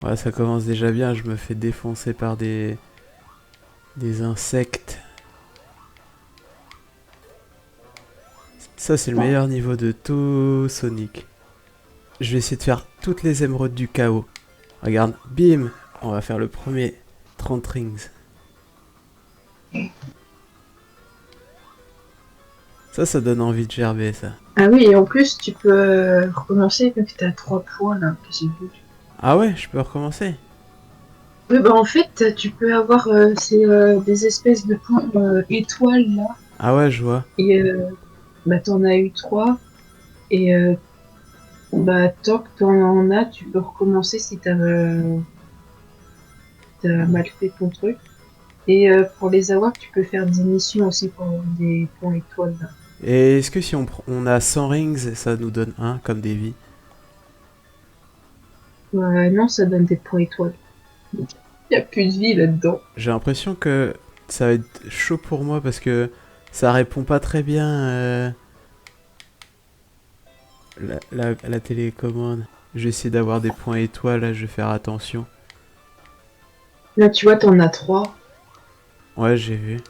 Ouais, ça commence déjà bien, je me fais défoncer par des insectes. Ça, c'est le meilleur niveau de tout Sonic. Je vais essayer de faire toutes les émeraudes du chaos. Regarde, bim. On va faire le premier 30 rings. Ça donne envie de gerber, ça. Ah oui, et en plus, tu peux recommencer quand tu as 3 points, là, que j'ai vu. Ah ouais, je peux recommencer. Oui, bah en fait, tu peux avoir des espèces de points étoiles, là, Ah ouais, je vois. et bah t'en as eu 3, et bah tant que t'en en as, tu peux recommencer si t'as mal fait ton truc. Et pour les avoir, tu peux faire des missions aussi pour avoir des points étoiles, là. Et est-ce que si on a 100 rings, ça nous donne un comme des vies? Non, ça donne des points étoiles. Il y a plus de vie là-dedans. J'ai l'impression que ça va être chaud pour moi parce que ça répond pas très bien la télécommande. Je vais essayer d'avoir des points étoiles, là, je vais faire attention. Là, tu vois, t'en as 3. Ouais, j'ai vu.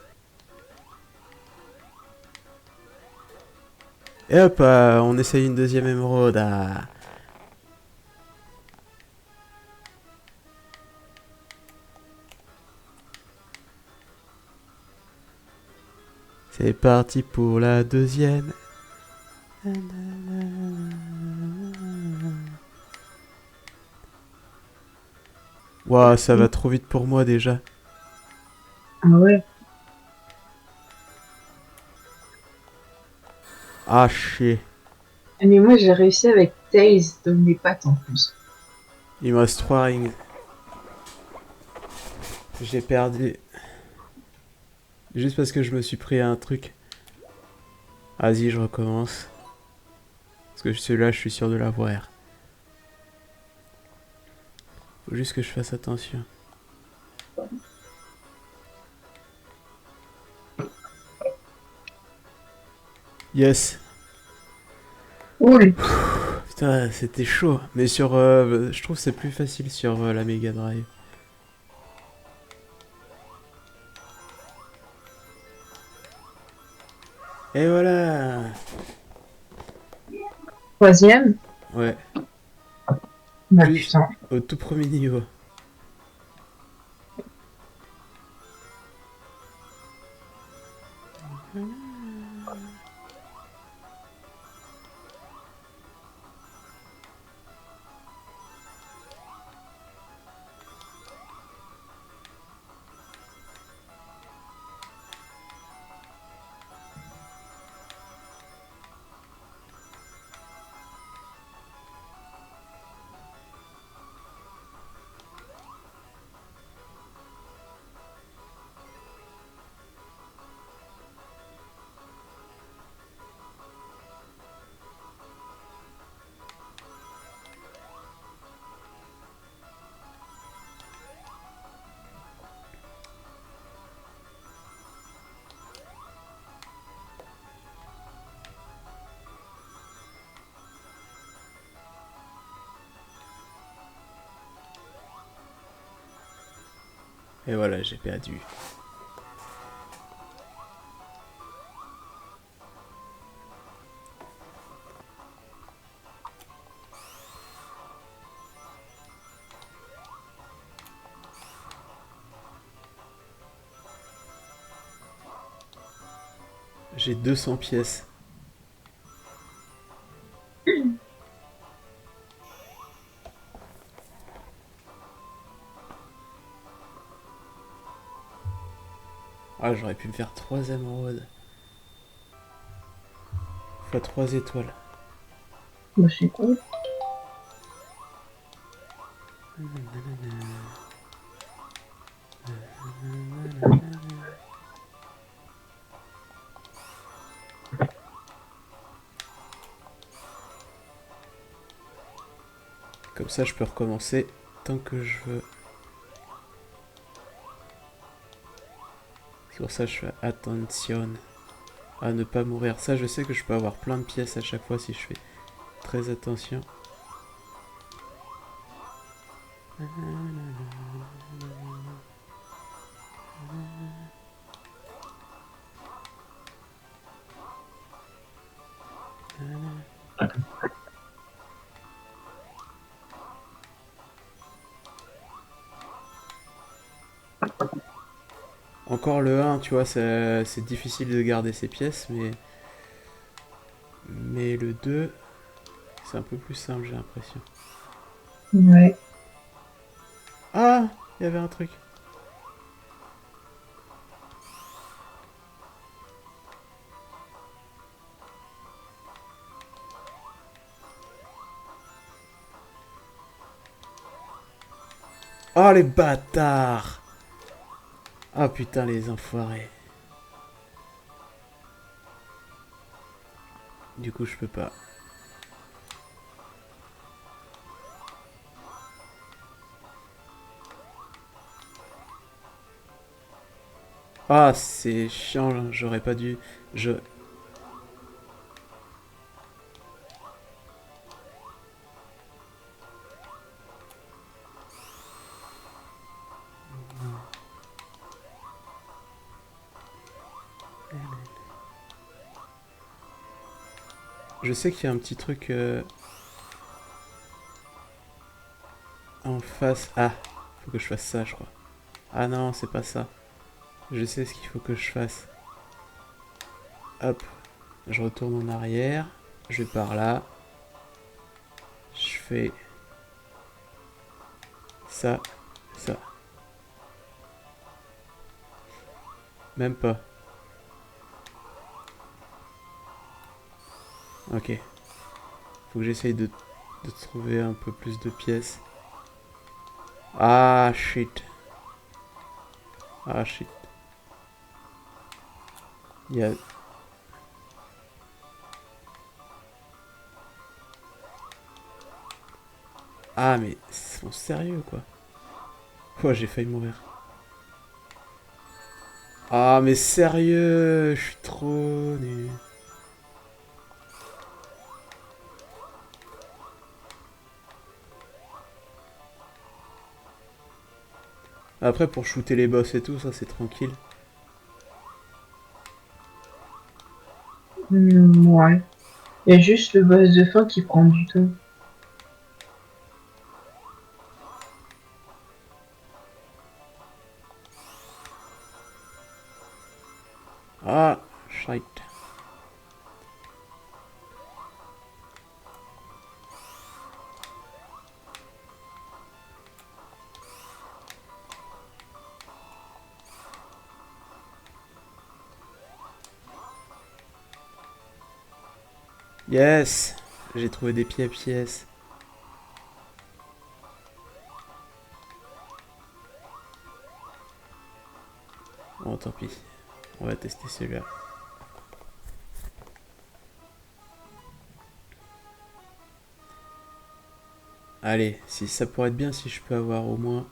Et hop, on essaye une deuxième émeraude. Ah. C'est parti pour la deuxième. Waouh, ça va trop vite pour moi déjà. Ah ouais. Ah, chier. Mais moi, j'ai réussi avec Tails de mes pattes en plus. Il me reste 3 rings. J'ai perdu. Juste parce que je me suis pris un truc. Vas-y, je recommence. Parce que celui-là, je suis sûr de l'avoir. Faut juste que je fasse attention. Yes. Cool. Putain, c'était chaud. Mais sur... je trouve que c'est plus facile sur la Mega Drive. Et voilà. Troisième. Ouais. Bah Juste putain. au tout premier niveau. Et voilà, j'ai perdu. J'ai 200 pièces. Ah, j'aurais pu me faire 3 émeraudes. Fois 3 étoiles. Bah c'est cool. Comme ça, je peux recommencer tant que je veux. C'est pour ça que je fais attention à ne pas mourir. Ça, je sais que je peux avoir plein de pièces à chaque fois si je fais très attention. Encore le 1, tu vois, c'est difficile de garder ses pièces, mais le 2, c'est un peu plus simple, j'ai l'impression. Ouais. Ah, il y avait un truc. Oh, les bâtards! Ah, putain, les enfoirés. Du coup, je peux pas. Ah, c'est chiant, j'aurais pas dû... Je... Je sais qu'il y a un petit truc en face. Ah, faut que je fasse ça, je crois. Ah non, c'est pas ça. Je sais ce qu'il faut que je fasse. Hop, je retourne en arrière. Je vais par là. Je fais ça, ça. Même pas. Ok. Faut que j'essaye de trouver un peu plus de pièces. Ah, shit. Ah, shit. Il y a... Ah, mais c'est sérieux, quoi. Oh, j'ai failli mourir. Ah, mais sérieux, je suis trop nul. Après, pour shooter les boss et tout, ça, c'est tranquille. Ouais. Il y a juste le boss de fin qui prend du temps. Ah, shite. Yes! J'ai trouvé des pièces. Bon, tant pis. On va tester celui-là. Allez, si ça pourrait être bien si je peux avoir au moins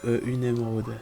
une émeraude.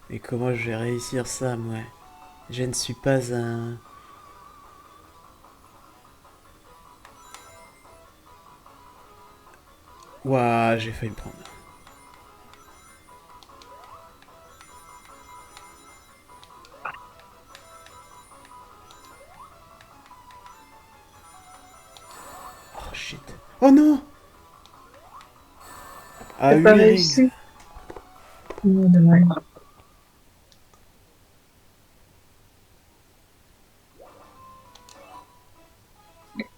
Mais comment je vais réussir ça, moi? Je ne suis pas un... Ouah, j'ai failli me prendre. Oh shit. Oh non! À T'as pas 8 rings. réussi? Non, dommage.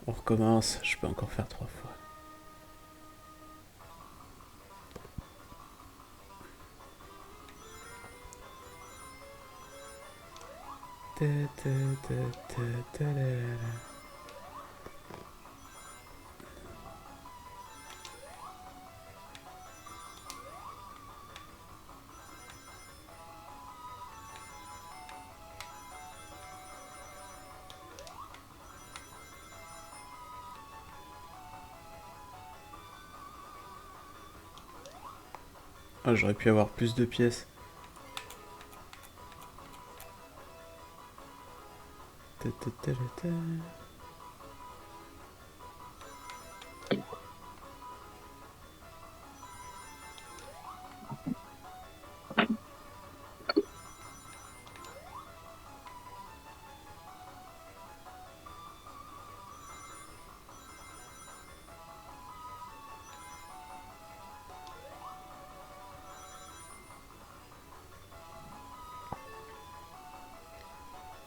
On recommence, je peux encore faire 3 fois. Ta, ta, ta, ta, ta, la, la, la. Ah, j'aurais pu avoir plus de pièces. Ta, ta, ta, ta, ta.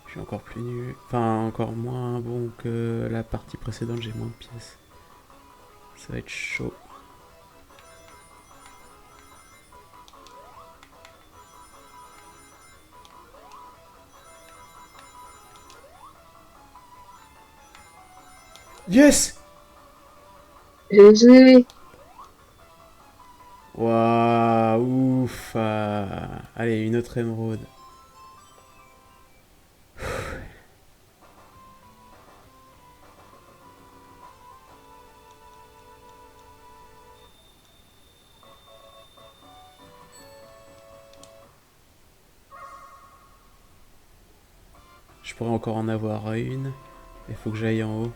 Je suis encore plus nul. Enfin, encore moins bon que la partie précédente, j'ai moins de pièces. Ça va être chaud. Yes! GG. Waouh, ouf. Allez, une autre émeraude. Je pourrais encore en avoir une. Il faut que j'aille en haut.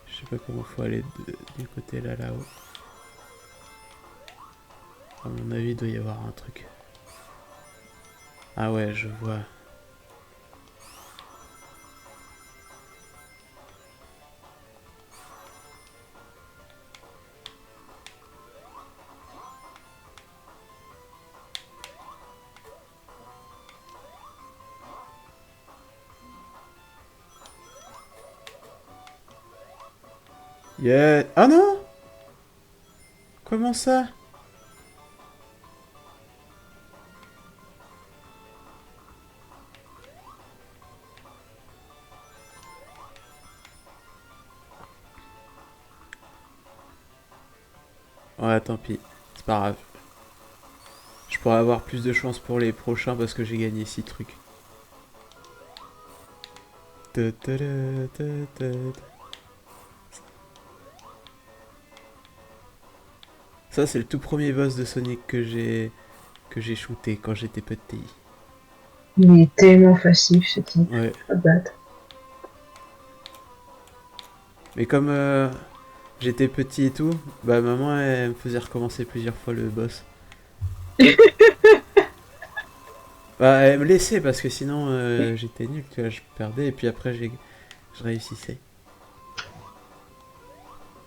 Je sais pas comment faut aller du côté là-haut. À mon avis, il doit y avoir un truc. Ah ouais, je vois. Yeah. Ah non! Comment ça? Ouais, tant pis. C'est pas grave. Je pourrais avoir plus de chance pour les prochains parce que j'ai gagné 6 trucs. Ta, ta, ta, ta, ta. Ça, c'est le tout premier boss de Sonic que j'ai shooté quand j'étais petit. Il est tellement facile ce type Ouais. à battre. Mais comme j'étais petit et tout, bah maman elle me faisait recommencer plusieurs fois le boss. Bah elle me laissait parce que sinon j'étais nul, tu vois, je perdais et puis après je réussissais.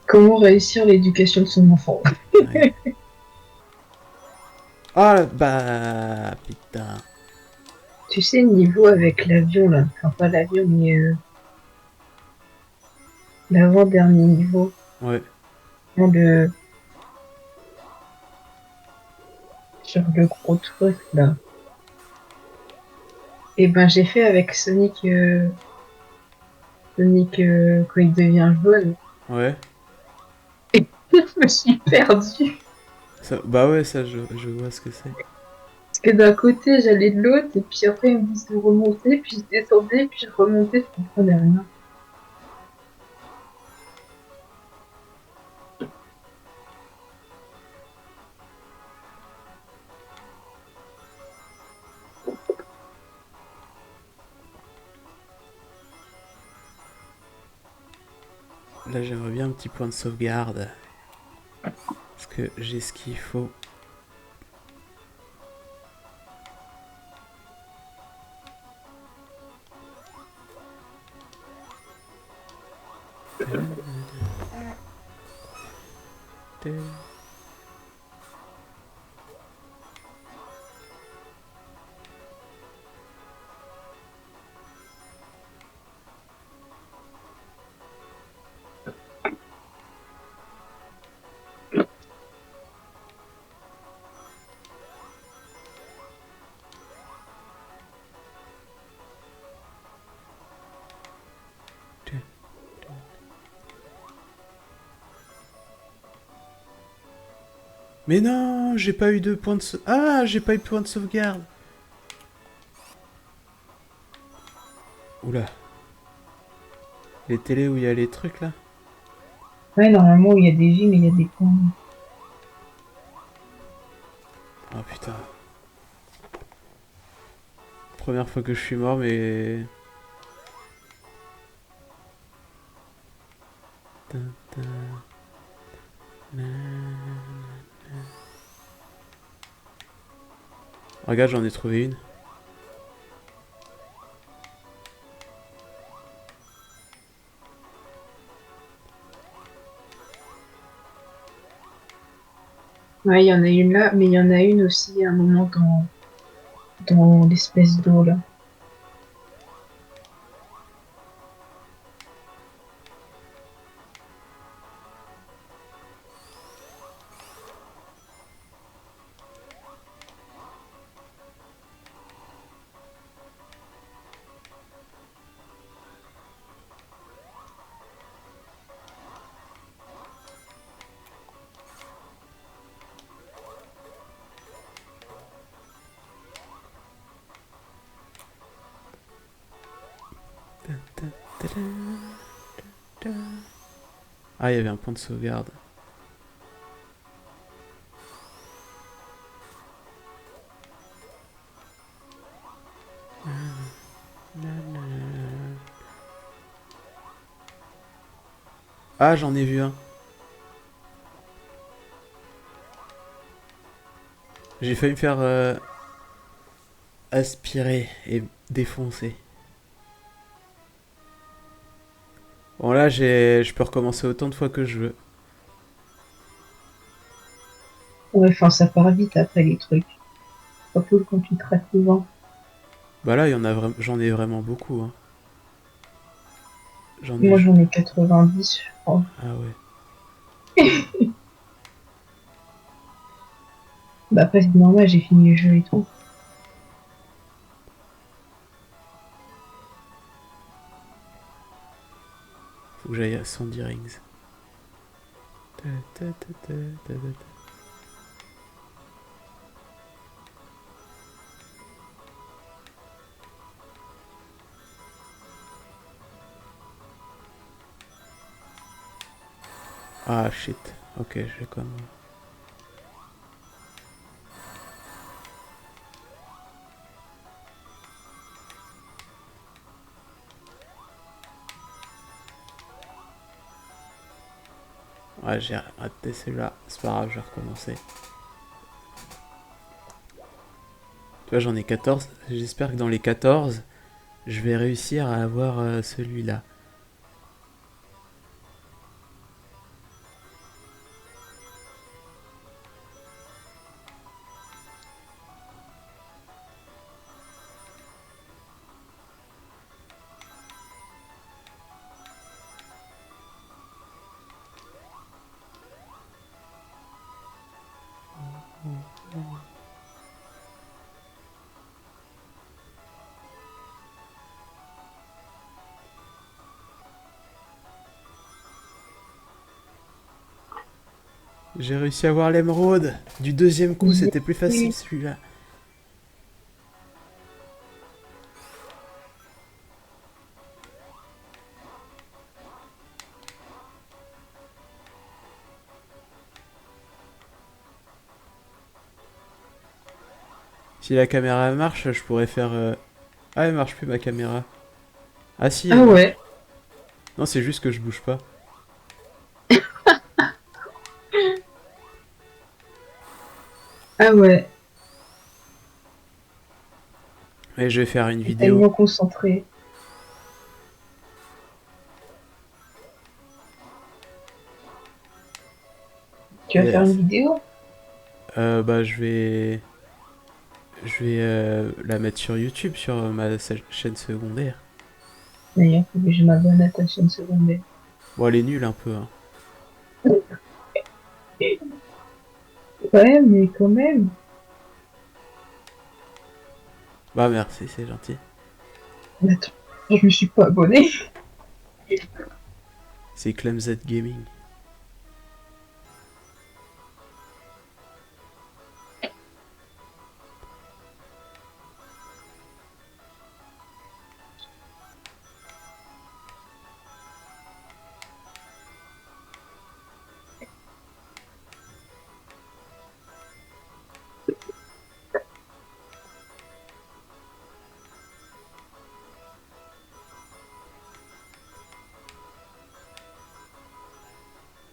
Comment réussir l'éducation de son enfant? Ouais. Ah bah putain. Tu sais, niveau avec l'avion, là. Enfin, pas l'avion, mais l'avant-dernier niveau. Ouais. Le... Sur le gros truc, là. Et ben, j'ai fait avec Sonic, Sonic quand il devient jaune. Ouais. Et je me suis perdue. Ça, bah ouais, ça je vois ce que c'est. Parce que d'un côté, j'allais de l'autre, et puis après, ils me disent de remonter, puis je descendais, puis je remontais, je comprenais rien. Là j'aimerais bien un petit point de sauvegarde. Parce que j'ai ce qu'il faut. Mais non, j'ai pas eu de point de ah, j'ai pas eu de point de sauvegarde. Oula. Les télés où il y a les trucs là. Ouais, normalement, il y a des vies, mais il y a des points. Oh putain. Première fois que je suis mort, mais... Regarde, j'en ai trouvé une. Ouais, il y en a une là, mais il y en a une aussi à un moment dans l'espèce d'eau là. Ah, il y avait un point de sauvegarde. Ah, j'en ai vu un. J'ai failli me faire aspirer et défoncer. Bon là, je peux recommencer autant de fois que je veux. Ouais, enfin, ça part vite après les trucs. Pas cool quand tu te rates souvent. Bah là, j'en ai vraiment beaucoup. Hein. J'en ai... Moi, j'en ai 90, je crois. Ah ouais. Bah, après, c'est normal, j'ai fini le jeu et tout. Faut que j'aille à Sandy Rings. Ah shit. Ok, je vais comme... Ouais, j'ai raté celui-là. C'est pas grave, je vais recommencer. Tu vois, j'en ai 14. J'espère que dans les 14, je vais réussir à avoir celui-là. J'ai réussi à avoir l'émeraude. Du deuxième coup, Yeah. c'était plus facile celui-là. Si la caméra marche, je pourrais faire... Ah, elle marche plus ma caméra. Ah si, elle Ah marche. ouais, Non, c'est juste que je bouge pas. ah ouais, Et je vais faire une t'es vidéo. tellement concentré. Tu vas faire une Yes. vidéo? Bah je vais la mettre sur YouTube, sur ma chaîne secondaire. D'ailleurs, faut que je m'abonne à ta chaîne secondaire. Bon, elle est nulle un peu, hein. Ouais, mais quand même. Bah merci, c'est gentil. Mais attends, je me suis pas abonné. C'est Clemz Gaming.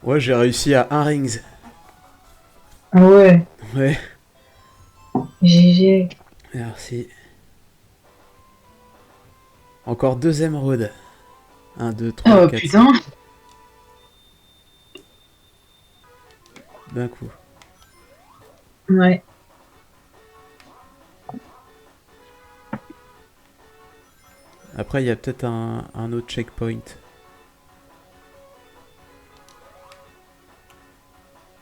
Ouais, j'ai réussi à un rings. Ah ouais, Ouais, GG. merci. Encore deux émeraudes. Un, 2, 3, Oh 4, 5. putain. D'un coup. Ouais. Après, il y a peut-être un autre checkpoint.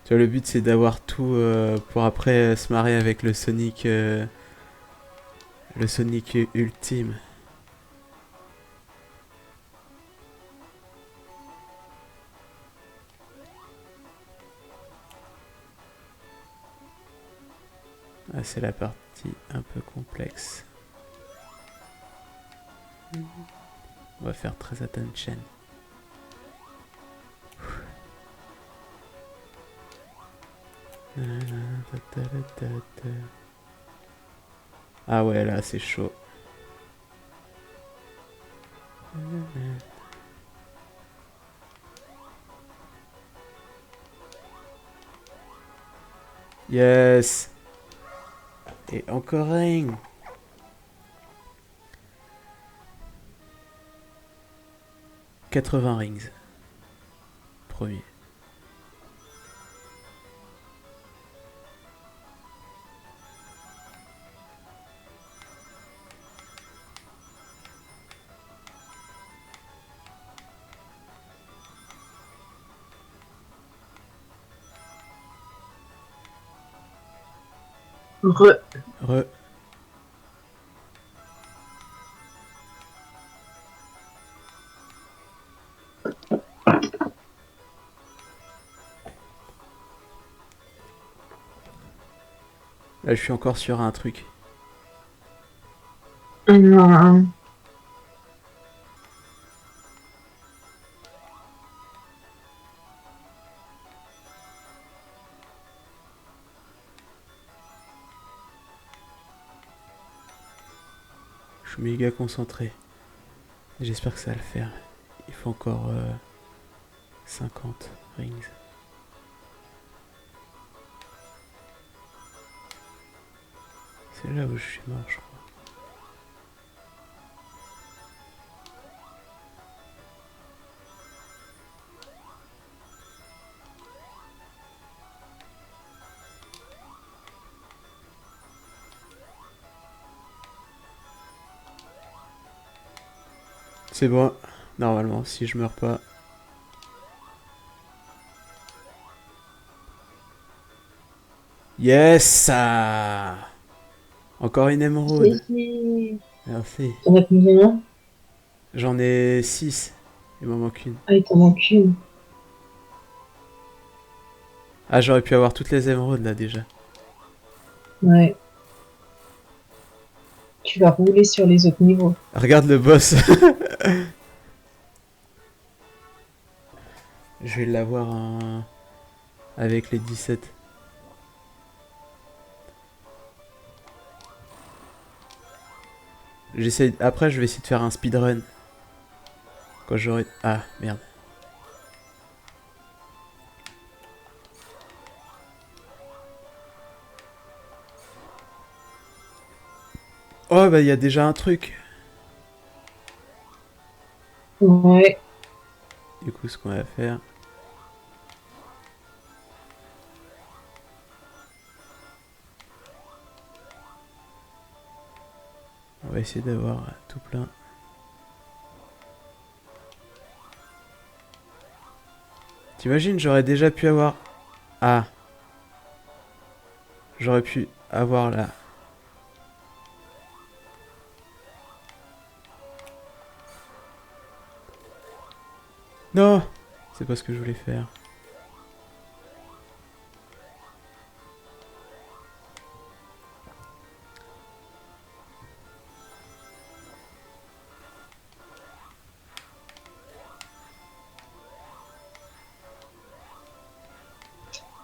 Tu vois, le but c'est d'avoir tout pour après se marrer avec le Sonic ultime. Ah, c'est la partie un peu complexe. On va faire très attention. Ah ouais, là c'est chaud. Yes. Et encore un. 80 rings. Premier. Re. Re. Là je suis encore sur un truc. Non. Je suis méga concentré. J'espère que ça va le faire. Il faut encore 50 rings. C'est là où je suis mort, je crois. C'est bon. Normalement, si je meurs pas. Yes ah. Encore une émeraude. GG. Merci. T'en as combien? J'en ai 6. Il m'en manque une. Ah, il t'en manque une. Ah, j'aurais pu avoir toutes les émeraudes là déjà. Ouais. Tu vas rouler sur les autres niveaux. Regarde le boss. Je vais l'avoir avec les 17. J'essaie. Après, je vais essayer de faire un speedrun. Quand j'aurai. Ah, merde. Oh, bah, il y a déjà un truc. Ouais. Du coup, ce qu'on va faire. va essayer d'avoir tout plein. T'imagines, j'aurais déjà pu avoir... Ah. J'aurais pu avoir là. Non. C'est pas ce que je voulais faire.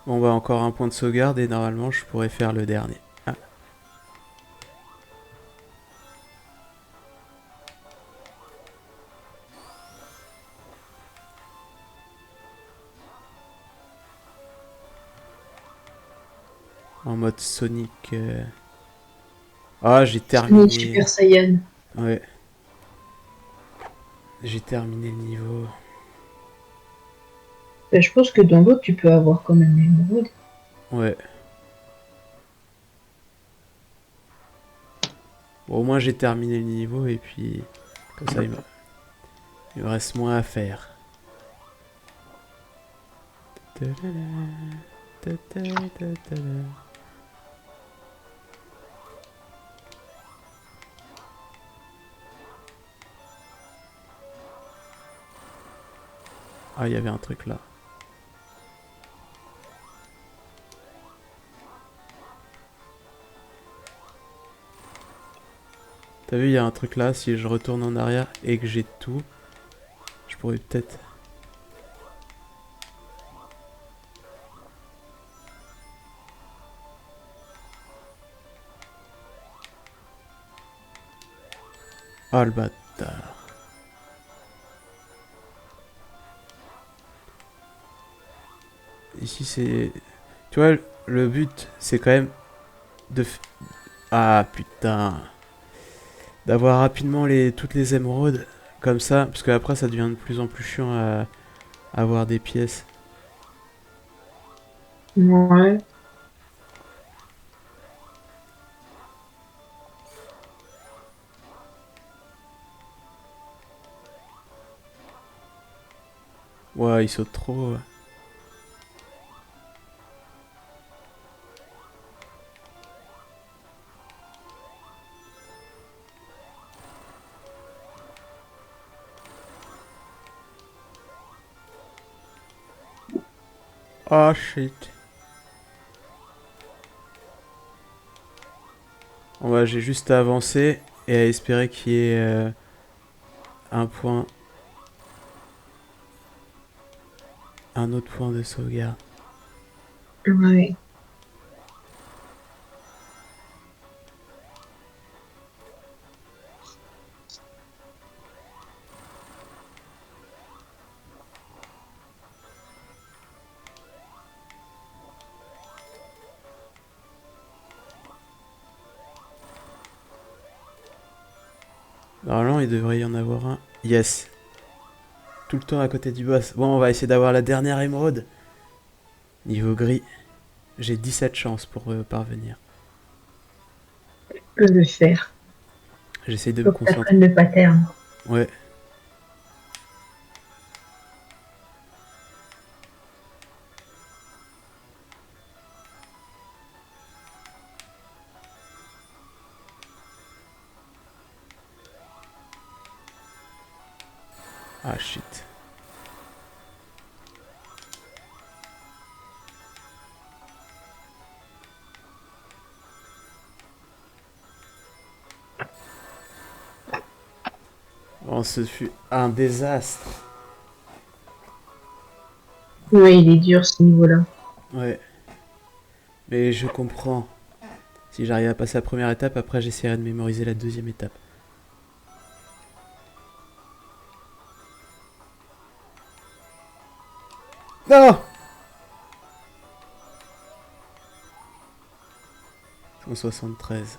Bon bah encore un point de sauvegarde et normalement je pourrais faire le dernier. Ah. En mode Sonic. Ah, j'ai Sonic terminé. Super Saiyan. Ouais. J'ai terminé le niveau. Je pense que dans l'autre, tu peux avoir quand même l'émeraude. Ouais. Bon, au moins j'ai terminé le niveau et puis... Comme ça il me reste moins à faire. Ah, il y avait un truc là. T'as vu, il y a un truc là. Si je retourne en arrière et que j'ai tout, je pourrais peut-être... Ah, le bâtard. Ici, c'est... Tu vois, le but, c'est quand même de... Ah, putain. D'avoir rapidement toutes les émeraudes. Comme ça. Parce que après, ça devient de plus en plus chiant à avoir des pièces. Ouais. Ouais, il saute trop. Oh, shit. Bon, bah, j'ai juste à avancer et à espérer qu'il y ait un point... Un autre point de sauvegarde. Ouais. Normalement, il devrait y en avoir un. Yes. Tout le temps à côté du boss. Bon, on va essayer d'avoir la dernière émeraude. Niveau gris. J'ai 17 chances pour parvenir. Tu peux le faire. J'essaye de me Faut que tu concentrer. apprennes le pattern. Ouais. Ah, shit. Bon, ce fut un désastre. Ouais, il est dur ce niveau-là. Ouais. Mais je comprends. Si j'arrive à passer la première étape, après j'essaierai de mémoriser la deuxième étape. Non 173.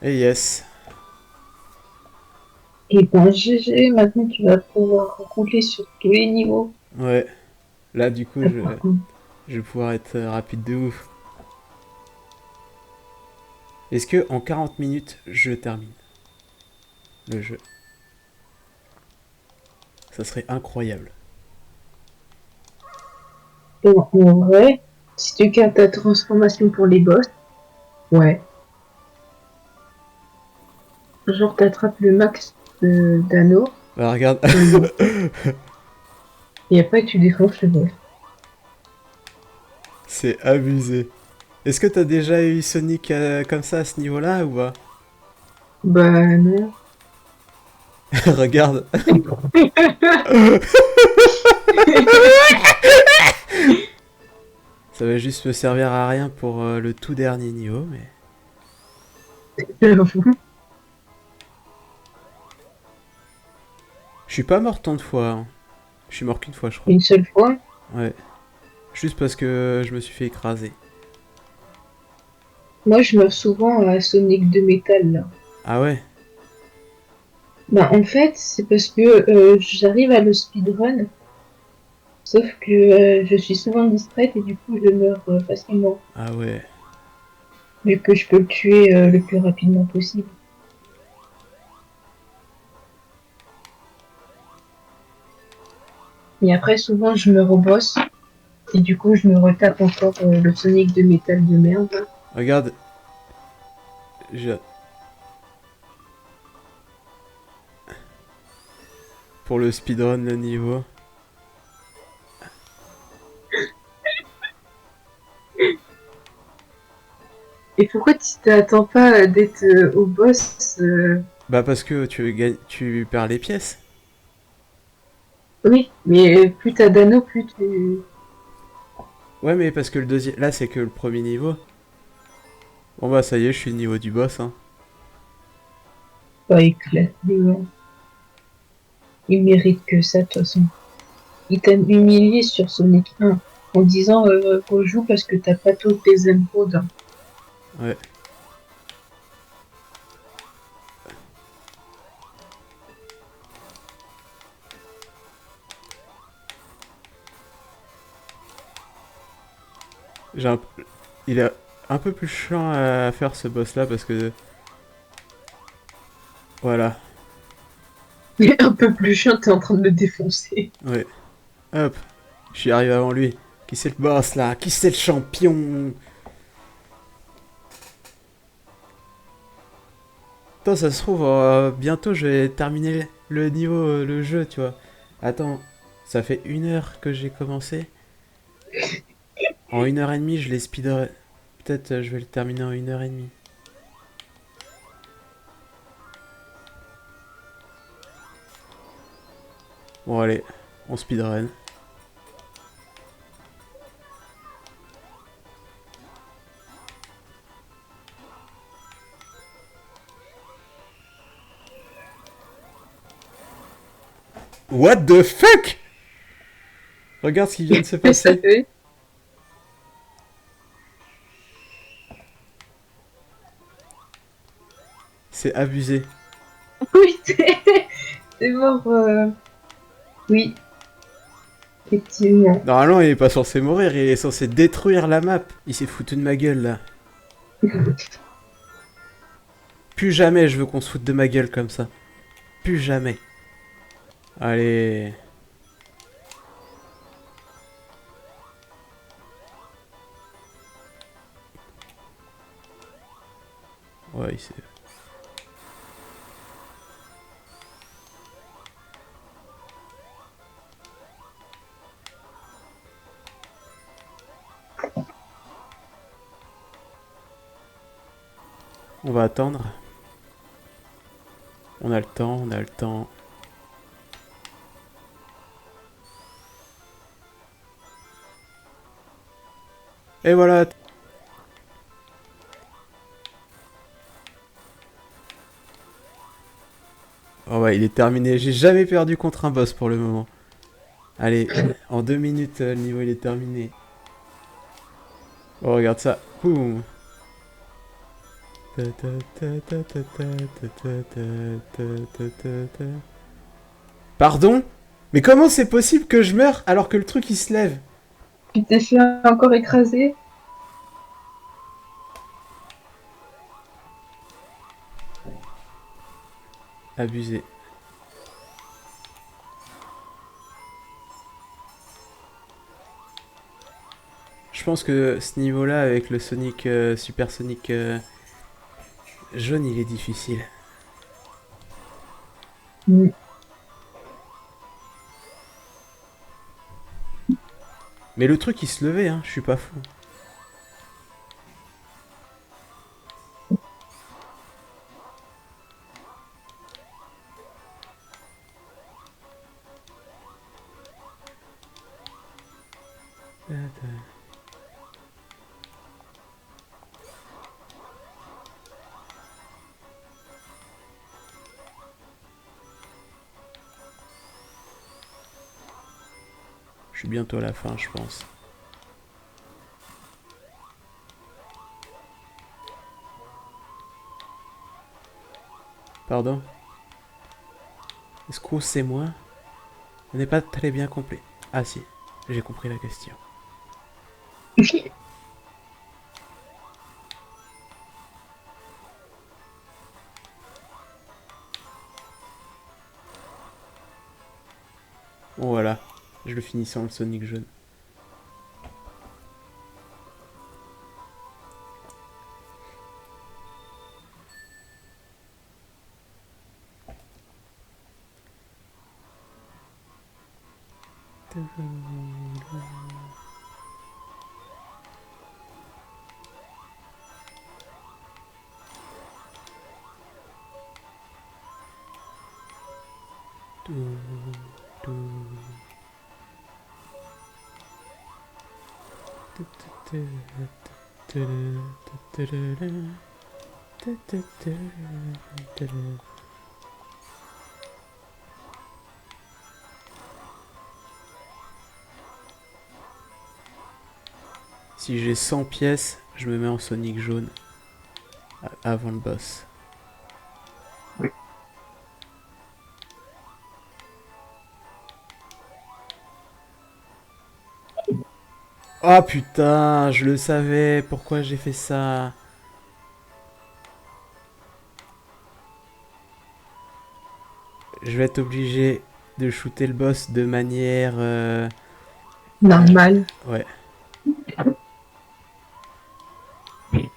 Et yes. Et ben GG, maintenant tu vas pouvoir rouler sur tous les niveaux. Ouais. Là, du coup, Ah, par contre. je vais pouvoir être rapide de ouf. Est-ce que en 40 minutes, je termine le jeu? Ça serait incroyable. Bon, en vrai, si tu gardes ta transformation pour les boss, ouais. Genre t'attrapes le max d'anneaux Bah, regarde. et après tu défonces le boss. C'est abusé. Est-ce que t'as déjà eu Sonic comme ça à ce niveau-là ou pas? Bah non. Regarde. Ça va juste me servir à rien pour le tout dernier niveau, mais... J'avoue. Je suis pas mort tant de fois, hein. Je suis mort qu'une fois, je crois. Une seule fois. Ouais. Juste parce que je me suis fait écraser. Moi je meurs souvent à Sonic de métal là. Ah ouais? Bah en fait c'est parce que j'arrive à le speedrun, sauf que je suis souvent distraite et du coup je meurs facilement. Ah ouais. Vu que je peux le tuer le plus rapidement possible. Et après souvent je me rebosse et du coup je me retape encore le Sonic de métal de merde. Regarde. je- Pour le speedrun, le niveau. Et pourquoi tu t'attends pas d'être au boss Bah parce que tu perds les pièces. Oui, mais plus t'as d'anneaux, plus tu Ouais, mais parce que le deuxième... Là, c'est que le premier niveau. Bon bah ça y est, je suis le niveau du boss, hein. vas éclater. Il mérite que ça, de toute façon. Il t'a humilié sur Sonic 1 en disant rejoue parce que t'as pas toutes tes émeraudes. Ouais. J'ai un... Il est un peu plus chiant à faire ce boss là parce que... Voilà. Il est un peu plus chiant, t'es en train de le défoncer. Ouais. Hop. Je suis arrivé avant lui. Qui c'est le boss là? Qui c'est le champion? Attends, ça se trouve, bientôt je vais terminer le niveau, le jeu, tu vois. Attends, ça fait 1 heure que j'ai commencé. En 1 heure et demie, je l'ai speedrun. Peut-être je vais le terminer en 1 heure et demie. Bon, allez, on speedrun. What the fuck? Regarde ce qui vient de se Et ça passer. fait. C'est abusé. Oui, t'es mort. Oui, effectivement. Normalement, il est pas censé mourir, il est censé détruire la map. Il s'est foutu de ma gueule là. Plus jamais je veux qu'on se foute de ma gueule comme ça. Plus jamais. Allez. Ouais, il s'est... On va attendre. On a le temps, on a le temps. Et voilà. Oh ouais, il est terminé. J'ai jamais perdu contre un boss pour le moment. Allez, en 2 minutes, le niveau il est terminé. Oh, regarde ça. Boum. Pardon? Mais comment c'est possible que je meure alors que le truc il se lève? Tu t'es fait encore écraser? Abusé. Je pense que ce niveau-là, avec le Sonic, Super Sonic jaune, il est difficile. Mm. Mais le truc il se levait, hein, je suis pas fou. Je suis bientôt à la fin, je pense. Pardon? Est-ce que c'est moi? On n'est pas très bien complet. Ah si, j'ai compris la question. Bon voilà, je le finis sans le Sonic jaune. Si j'ai 100 pièces, je me mets en Sonic jaune avant le boss. Oui. Oh putain, je le savais, pourquoi j'ai fait ça? Je vais être obligé de shooter le boss de manière... Normal. ouais. Ils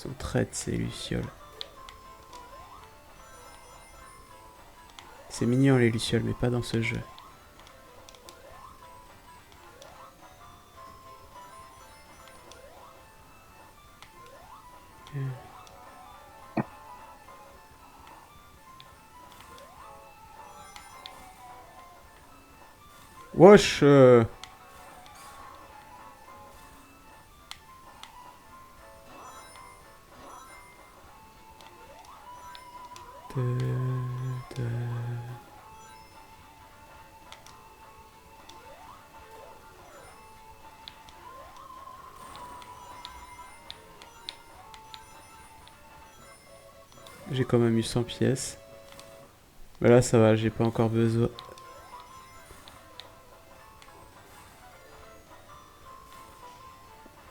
sont traites ces lucioles. C'est mignon les lucioles, mais pas dans ce jeu. Wesh J'ai quand même eu 100 pièces. Mais là ça va, j'ai pas encore besoin...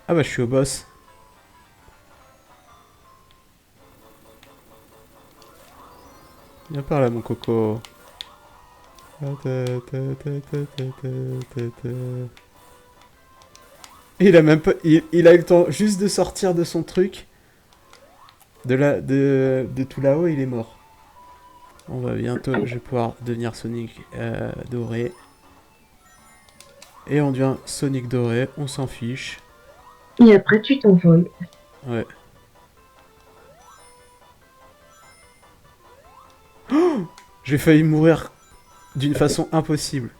Ah bah je suis au boss. Viens par là mon coco. Il a même pas... Il a eu le temps juste de sortir de son truc. De tout là-haut, il est mort. On va bientôt, je vais pouvoir devenir Sonic doré. Et on devient Sonic doré, on s'en fiche. Et après, tu t'envoles. Ouais. J'ai failli mourir d'une façon impossible.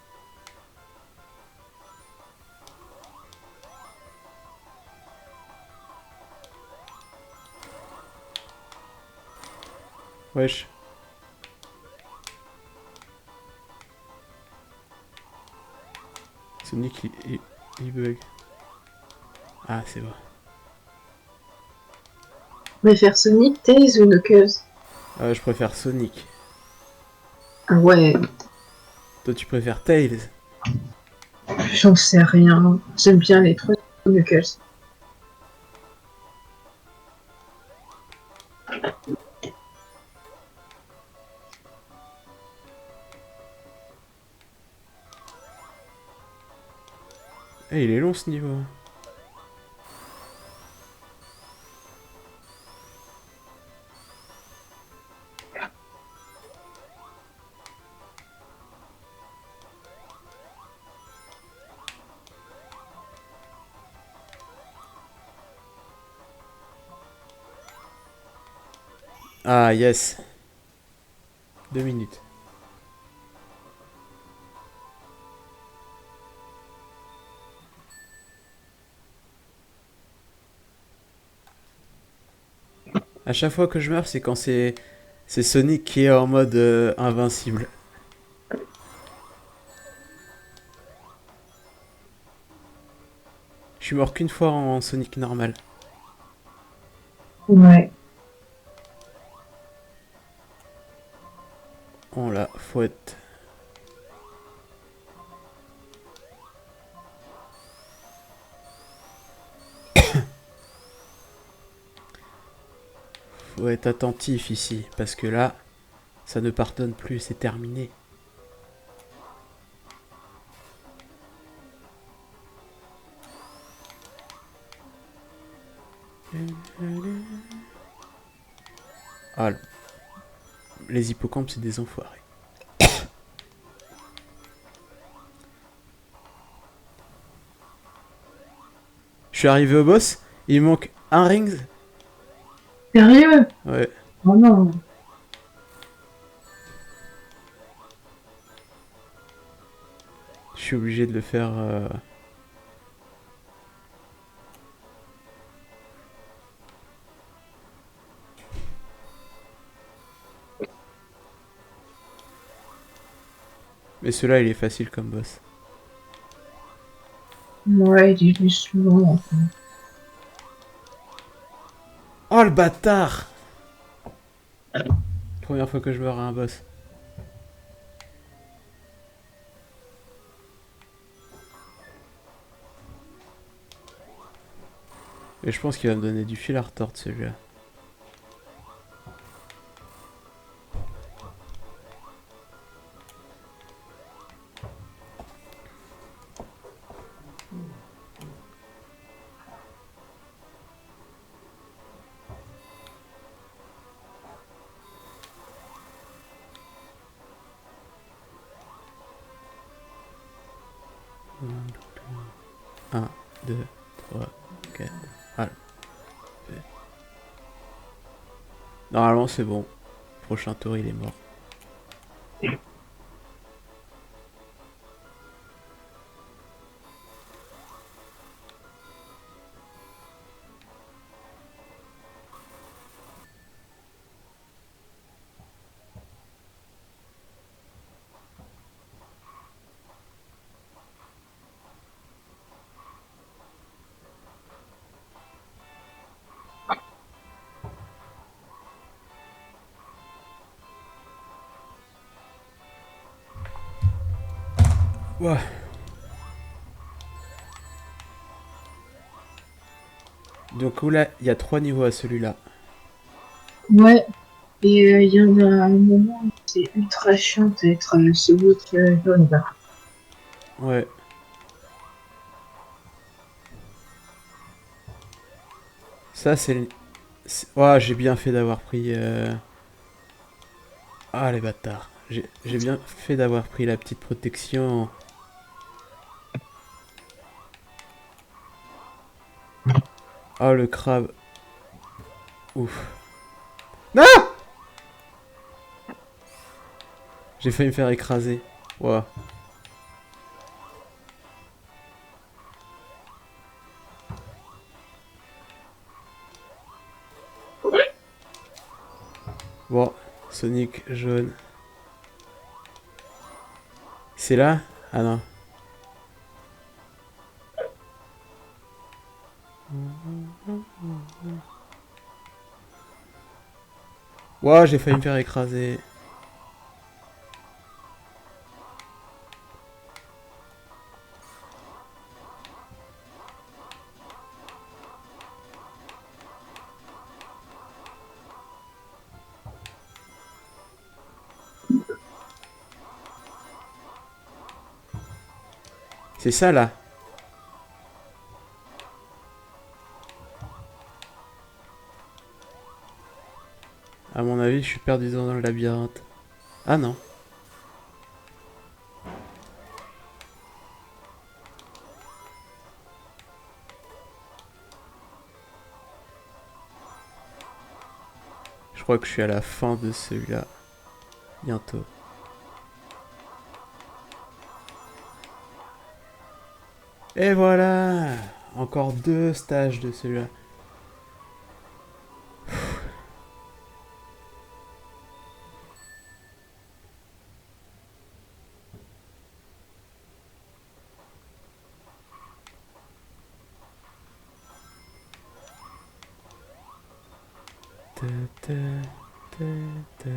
Wesh. Sonic, il bug. Ah, c'est bon. Mais faire Sonic, Tails ou Knuckles? Ah, je préfère Sonic. Ah ouais, Toi, tu préfères Tails. j'en sais rien. J'aime bien les trois Knuckles. Eh, il est long ce niveau. Ah, yes. 2 minutes. À chaque fois que je meurs, c'est quand c'est Sonic qui est en mode invincible. Je suis mort qu'une fois en Sonic normal. Ouais. Oh la fouette. Faut être attentif ici, parce que là, ça ne pardonne plus, c'est terminé. Ah, les hippocampes, c'est des enfoirés. Je suis arrivé au boss, il me manque un ring. Sérieux? Ouais, Oh non. je suis obligé de le faire. Mais celui-là, il est facile comme boss. Ouais, il est juste souvent. Oh le bâtard! Première fois que je meurs à un boss. Et je pense qu'il va me donner du fil à retordre celui-là. Un, deux, trois, quatre. Ah, normalement c'est bon. Prochain tour il est mort. Ouah. Donc là, il y a 3 niveaux à celui-là. Ouais. Et il y en a un moment où c'est ultra chiant d'être ce bout jaune là. Ouais. Ça c'est le... Ouah, j'ai bien fait d'avoir pris... Ah les bâtards. J'ai bien fait d'avoir pris la petite protection. Oh le crabe. Ouf. Ah! J'ai failli me faire écraser. Ouah. Bon, Sonic jaune. C'est là? Ah non. Ouah, j'ai failli me faire écraser. C'est ça là. À mon avis, je suis perdu dans le labyrinthe. Ah non. Je crois que je suis à la fin de celui-là. Bientôt. Et voilà. Encore 2 stages de celui-là. Ta, ta, ta, ta,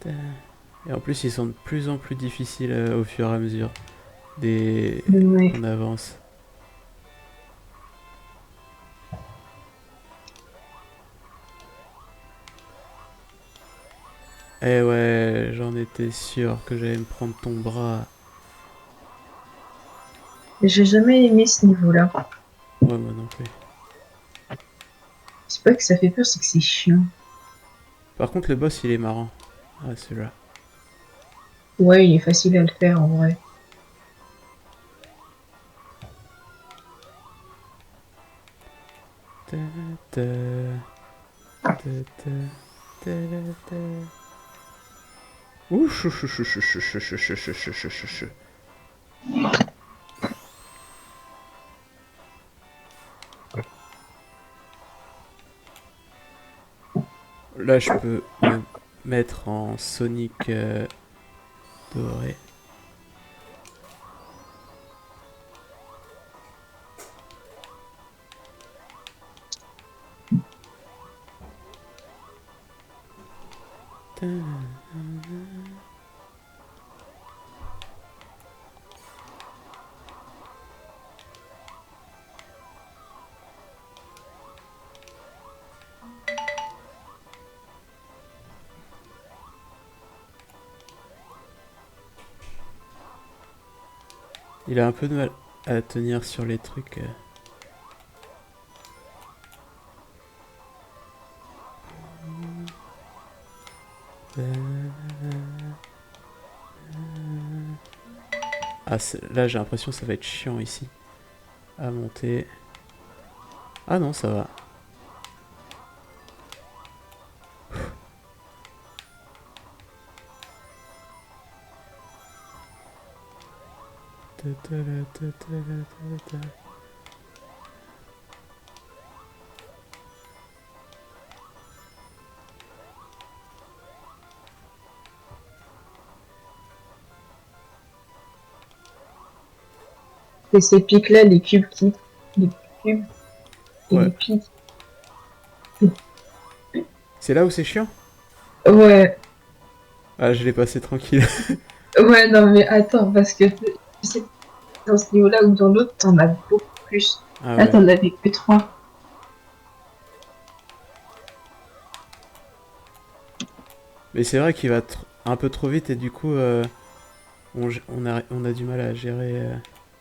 ta. Et en plus, ils sont de plus en plus difficiles au fur et à mesure Ouais. qu'on avance. Eh ouais, j'en étais sûr que j'allais me prendre ton bras. J'ai jamais aimé ce niveau-là. Ouais, moi non plus. C'est pas que ça fait peur, c'est que c'est chiant. Par contre, le boss, il est marrant. Ah, celui-là. Ouais, il est facile à le faire en vrai. Ta, ta, ta, ta, ta, ta. Ouh, chou, chou, chou, chou, chou, chou, chou, chou, chou, chou, chou, chou, chou. Là, je peux me mettre en Sonic doré. Ta. Il a un peu de mal à tenir sur les trucs. Ah, là, j'ai l'impression que ça va être chiant ici. À monter. Ah non, ça va. Ta, ta, la, ta, ta, la, ta, ta. Et ces pics-là, les cubes qui... Les cubes et Ouais. les pics. C'est là où c'est chiant? Ouais. Ah, je l'ai passé tranquille. Ouais, non mais attends, parce que je sais que dans ce niveau-là ou dans l'autre, t'en as beaucoup plus. Ah Là, ouais. t'en avais que 3. Mais c'est vrai qu'il va un peu trop vite et du coup, on a du mal à gérer.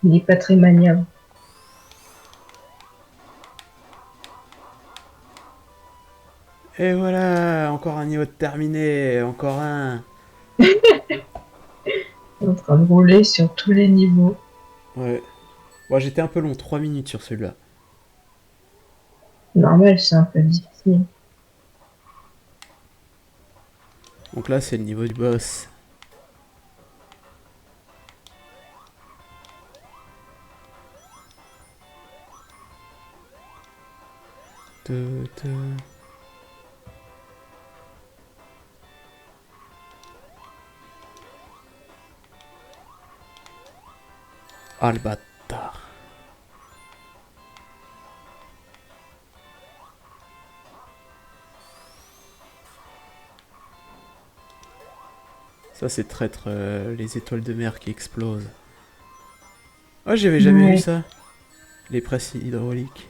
Il est pas très maniable. Et voilà, encore un niveau de terminé, encore un. Il est en train de rouler sur tous les niveaux. Ouais. Moi, j'étais un peu long, 3 minutes sur celui-là. Normal, c'est un peu difficile. Donc là, c'est le niveau du boss. Te, te. Ah, le bâtard. Ça, c'est traître, les étoiles de mer qui explosent. Oh, j'avais jamais vu Ouais. ça. Les presses hydrauliques.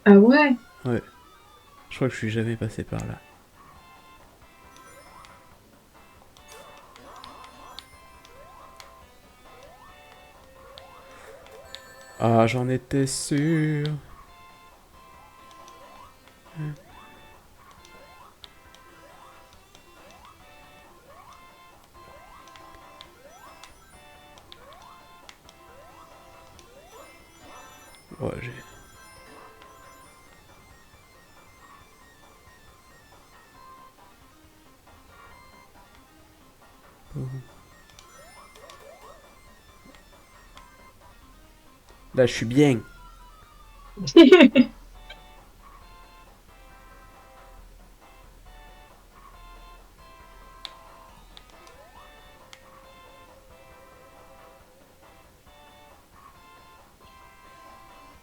Ah ouais? Ouais, je crois que je suis jamais passé par là. Ah, j'en étais sûr. Ouais, j'ai... Là, je suis bien.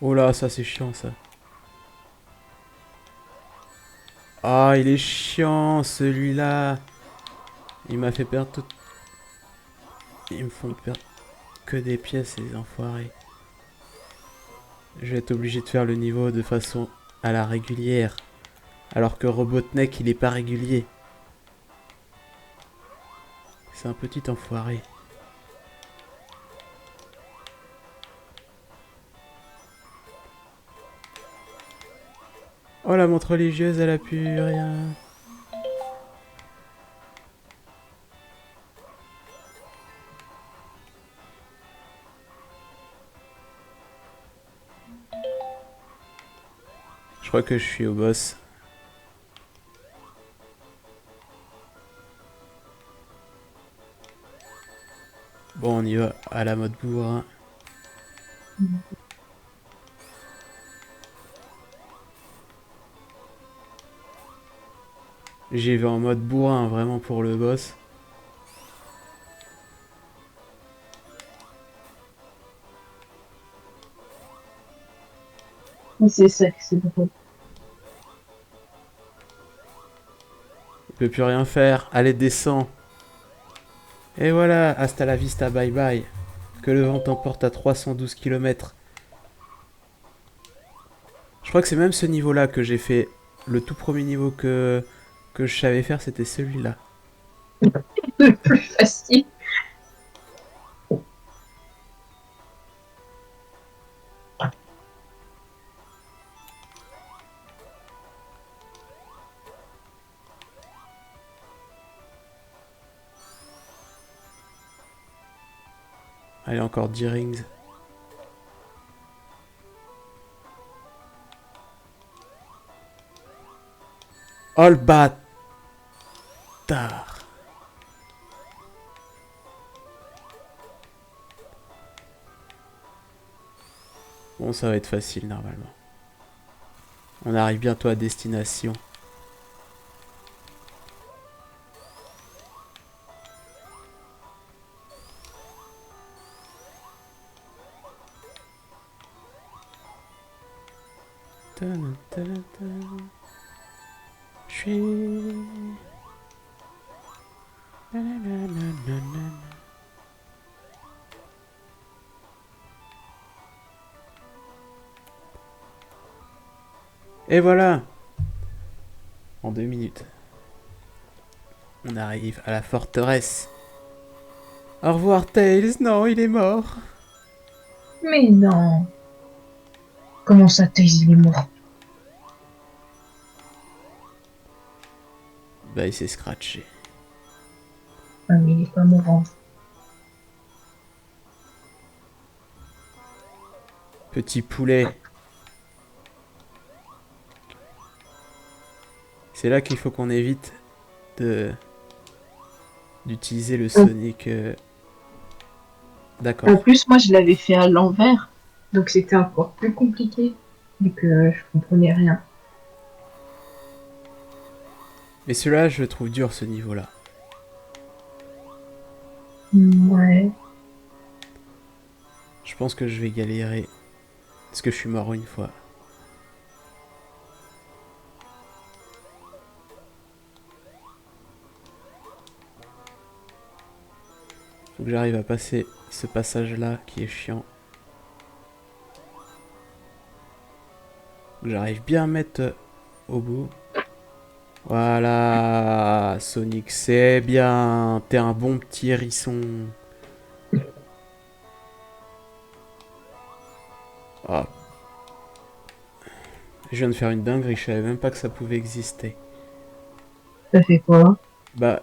Oh là, ça c'est chiant ça. Ah, il est chiant celui-là. Il m'a fait perdre tout. Ils me font perdre que des pièces, ces enfoirés. Je vais être obligé de faire le niveau de façon à la régulière. Alors que Robotnik, il est pas régulier. C'est un petit enfoiré. Oh, la montre religieuse, elle a plus rien. Je crois que je suis au boss. Bon, on y va à la mode bourrin. J'y vais en mode bourrin, vraiment pour le boss. C'est ça que c'est drôle. Il peut plus rien faire. Allez, descends. Et voilà, hasta la vista, bye bye. Que le vent t'emporte à 312 km. Je crois que c'est même ce niveau-là que j'ai fait. Le tout premier niveau que je savais faire, c'était celui-là. Le plus facile. Allez, encore 10 rings. Oh le bâtard. Bon, ça va être facile normalement. On arrive bientôt à destination. Je suis... Et voilà. En 2 minutes. On arrive à la forteresse. Au revoir Tails. Non, il est mort. Mais non. Comment ça, Tails, il est mort? Bah, il s'est scratché. Ah, mais il est pas mourant. Petit poulet. C'est là qu'il faut qu'on évite de d'utiliser le Sonic. En D'accord. plus, moi, je l'avais fait à l'envers. Donc, c'était encore plus compliqué. Vu que je comprenais rien. Mais celui-là, je le trouve dur ce niveau-là. Ouais. Je pense que je vais galérer. Parce que je suis mort une fois. que j'arrive à passer ce passage-là qui est chiant. Faut que j'arrive bien à mettre au bout. Voilà, Sonic, c'est bien. T'es un bon petit hérisson. Oh. Je viens de faire une dinguerie, je savais même pas que ça pouvait exister. Ça fait quoi? Bah,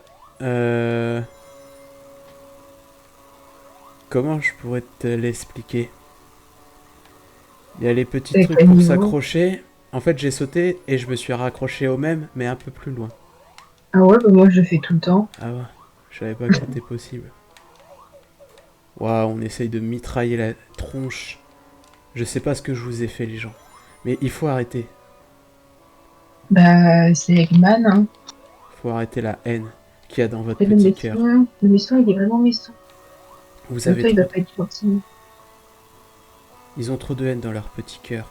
comment je pourrais te l'expliquer? Il y a les petits Avec trucs quel pour niveau? s'accrocher. En fait, j'ai sauté et je me suis raccroché au même, mais un peu plus loin. Ah ouais, bah moi je le fais tout le temps. Ah ouais, je savais pas que c'était possible. Waouh, on essaye de mitrailler la tronche. Je sais pas ce que je vous ai fait, les gens. Mais il faut arrêter. Bah, c'est Eggman, hein. Faut arrêter la haine qu'il y a dans votre Et petit cœur. le méchant, il est vraiment méchant. Vous En même avez temps, il va trop... pas être gentil. Ils ont trop de haine dans leur petit cœur.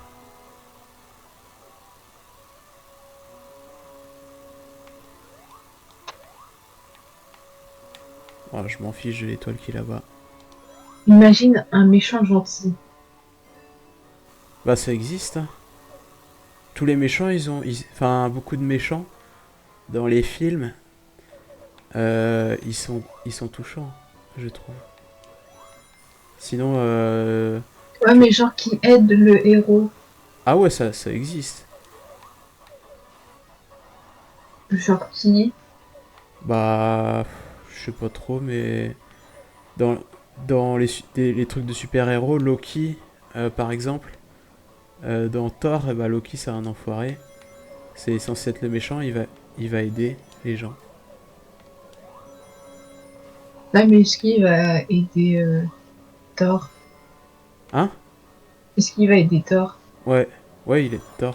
Oh, je m'en fiche de l'étoile qui est là-bas. Imagine un méchant gentil. Bah, ça existe, hein. Tous les méchants, enfin, beaucoup de méchants dans les films, ils sont touchants, je trouve. Sinon, Ouais, mais genre qui aide le héros. ah ouais, ça existe. Genre qui. Bah, je sais pas trop, mais dans, dans les trucs de super-héros, Loki, par exemple, dans Thor, bah, Loki, c'est un enfoiré. C'est censé être le méchant, il va aider les gens. Là, mais est-ce qu'il va aider Thor? Hein? Est-ce qu'il va aider Thor? Ouais, ouais, il est Thor.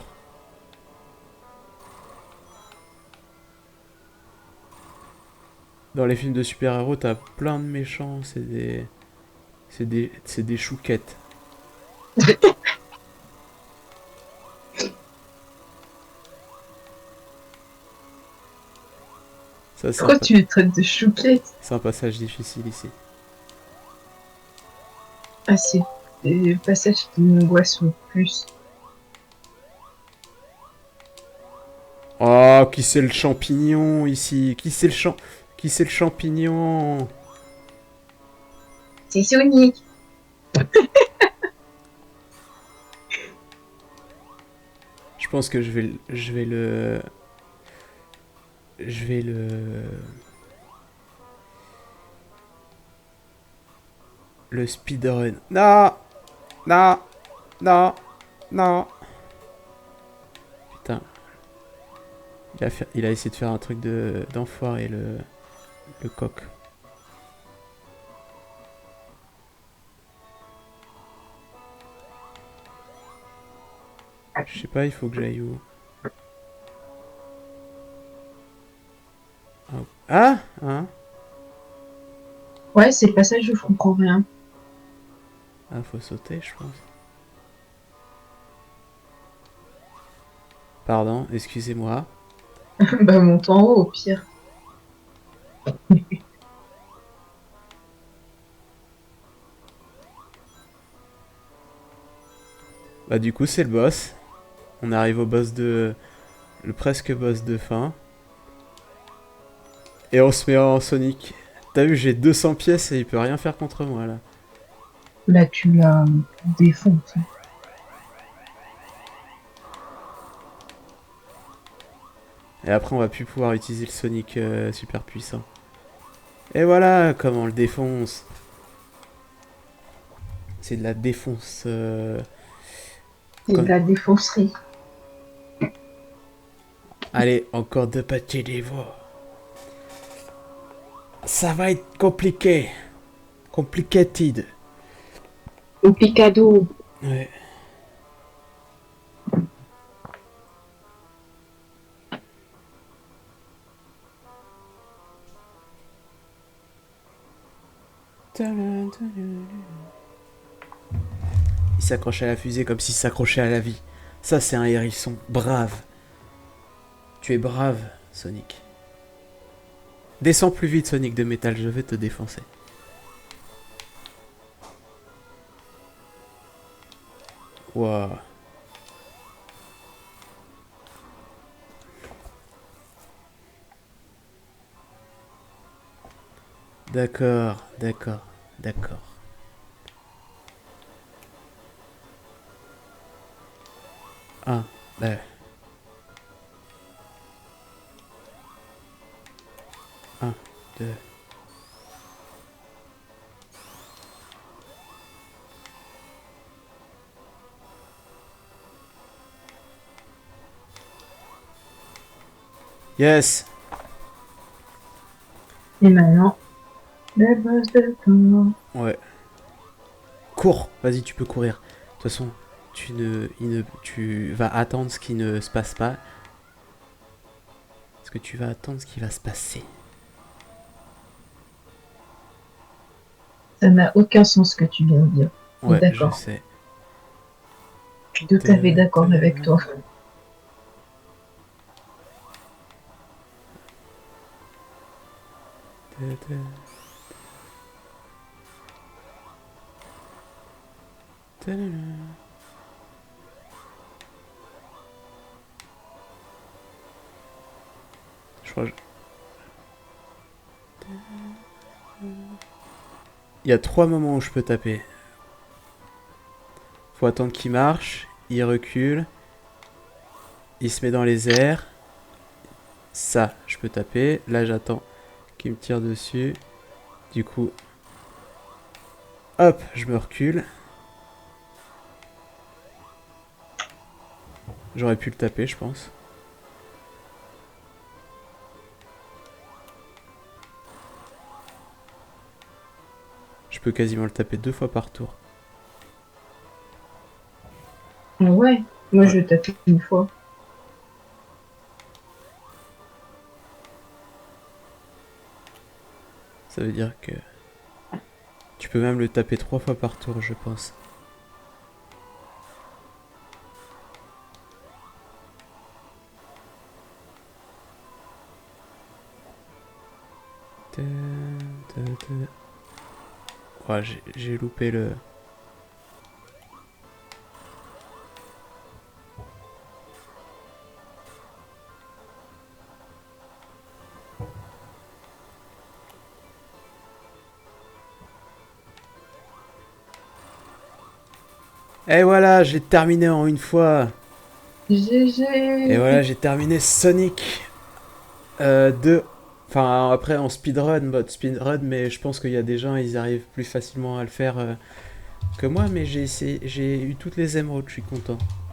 Dans les films de super-héros, t'as plein de méchants, c'est des chouquettes. Ça, Pourquoi tu les traites de chouquettes? c'est un passage difficile ici. Ah, c'est des passages qui m'angoissent le plus. Oh, qui c'est le champignon ici? Qui c'est le champignon? C'est Sonic! Je pense que je vais le speedrun. Non, non, non, non. Putain, il a essayé de faire un truc d'enfoiré, le coq. Je sais pas, il faut que j'aille où? Ah, hein? Ouais, c'est le passage où je comprends rien. Ah, faut sauter, je pense. Pardon, excusez-moi. Bah, monte en haut, au pire. Bah du coup, c'est le boss. On arrive au boss le presque boss de fin. Et on se met en Sonic. T'as vu, j'ai 200 pièces et il peut rien faire contre moi là. Là, tu la défonces. Et après, on va plus pouvoir utiliser le Sonic super puissant. Et voilà comment on le défonce. C'est de la défonce. C'est de la défoncerie. Allez, encore deux petits niveaux. Ça va être compliqué. Complicated. Au picado. Ouais. Il s'accroche à la fusée comme s'il s'accrochait à la vie. Ça, c'est un hérisson brave. Tu es brave, Sonic. Descends plus vite, Sonic de métal, je vais te défoncer. Waouh. D'accord, d'accord, d'accord. Ah, bah. Un, deux. Yes! Et maintenant, le boss de temps. Ouais. Cours! Vas-y, tu peux courir. De toute façon, tu vas attendre ce qui ne se passe pas. Parce que tu vas attendre ce qui va se passer. Ça n'a aucun sens ce que tu viens de dire. Mais Ouais, je d'accord. sais. Je suis tout à fait d'accord avec toi. Je crois que il y a 3 moments où je peux taper. Faut attendre qu'il marche, il recule, il se met dans les airs. Ça, je peux taper. Là, j'attends qu'il me tire dessus. Du coup, hop, je me recule. J'aurais pu le taper, je pense. Je peux quasiment le taper 2 fois par tour. Ah ouais, moi Ouais. je tape une fois. Ça veut dire que tu peux même le taper 3 fois par tour, je pense. Ouais, j'ai loupé le... Et voilà, j'ai terminé en une fois. Et voilà, GG. j'ai terminé Sonic 2. Enfin, après en speedrun, mode speedrun, mais je pense qu'il y a des gens, ils arrivent plus facilement à le faire que moi, mais j'ai eu toutes les émeraudes, je suis content.